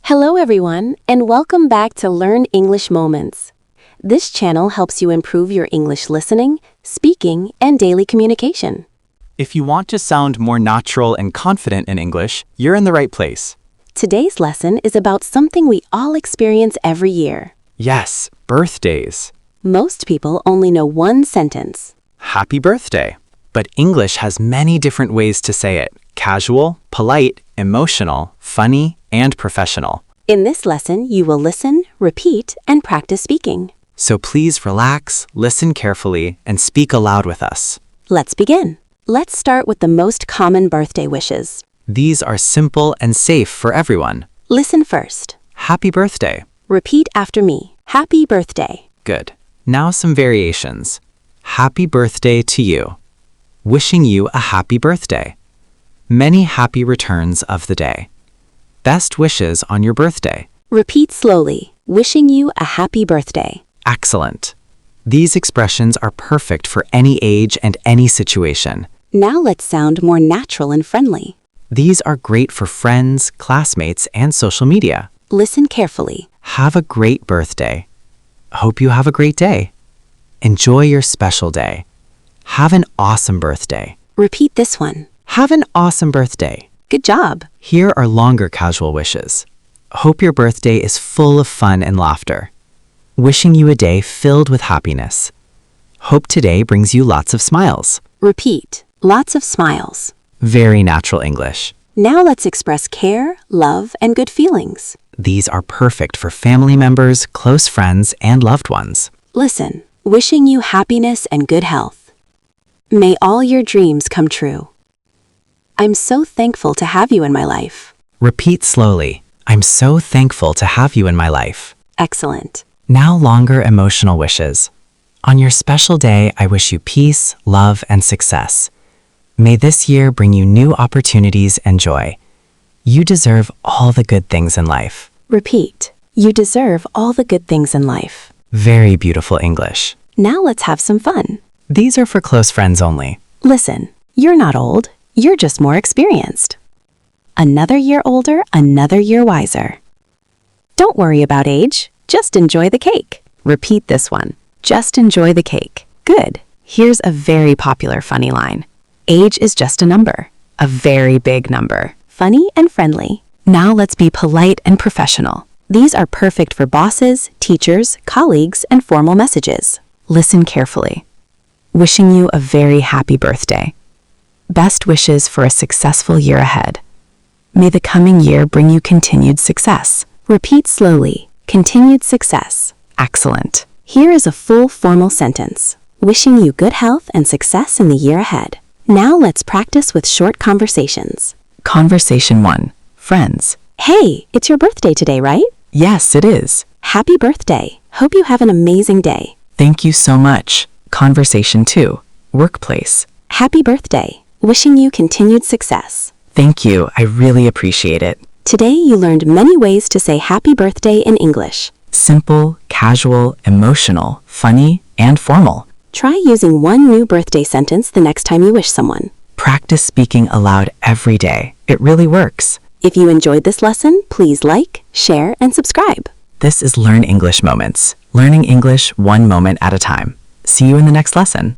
Hello everyone, and welcome back to Learn English Moments. This channel helps you improve your English listening, speaking, and daily communication. If you want to sound more natural and confident in English, you're in the right place. Today's lesson is about something we all experience every year. Yes, birthdays. Most people only know one sentence. Happy birthday. But English has many different ways to say it: casual, polite, emotional, funny, and professional. In this lesson, you will listen, repeat, and practice speaking. So please relax, listen carefully, and speak aloud with us. Let's begin. Let's start with the most common birthday wishes. These are simple and safe for everyone. Listen first. Happy birthday. Repeat after me. Happy birthday. Good. Now some variations. Happy birthday to you. Wishing you a happy birthday. Many happy returns of the day. Best wishes on your birthday. Repeat slowly. Wishing you a happy birthday. Excellent. These expressions are perfect for any age and any situation. Now let's sound more natural and friendly. These are great for friends, classmates, and social media. Listen carefully. Have a great birthday. Hope you have a great day. Enjoy your special day. Have an awesome birthday. Repeat this one. Have an awesome birthday. Good job. Here are longer casual wishes. Hope your birthday is full of fun and laughter. Wishing you a day filled with happiness. Hope today brings you lots of smiles. Repeat. Lots of smiles. Very natural English. Now let's express care, love, and good feelings. These are perfect for family members, close friends, and loved ones. Listen. Wishing you happiness and good health. May all your dreams come true. I'm so thankful to have you in my life. Repeat slowly. I'm so thankful to have you in my life. Excellent. Now longer emotional wishes. On your special day, I wish you peace, love, and success. May this year bring you new opportunities and joy. You deserve all the good things in life. Repeat. You deserve all the good things in life. Very beautiful English. Now let's have some fun. These are for close friends only. Listen, you're not old. You're just more experienced. Another year older, another year wiser. Don't worry about age. Just enjoy the cake. Repeat this one. Just enjoy the cake. Good. Here's a very popular funny line. Age is just a number. A very big number. Funny and friendly. Now let's be polite and professional. These are perfect for bosses, teachers, colleagues, and formal messages. Listen carefully. Wishing you a very happy birthday. Best wishes for a successful year ahead. May the coming year bring you continued success. Repeat slowly. Continued success. Excellent. Here is a full formal sentence. Wishing you good health and success in the year ahead. Now let's practice with short conversations. Conversation 1. Friends. Hey, it's your birthday today, right? Yes, it is. Happy birthday. Hope you have an amazing day. Thank you so much. Conversation 2. Workplace. Happy birthday. Wishing you continued success. Thank you. I really appreciate it. Today you learned many ways to say happy birthday in English. Simple, casual, emotional, funny, and formal. Try using one new birthday sentence the next time you wish someone. Practice speaking aloud every day. It really works. If you enjoyed this lesson, please like, share, and subscribe. This is Learn English Moments. Learning English one moment at a time. See you in the next lesson.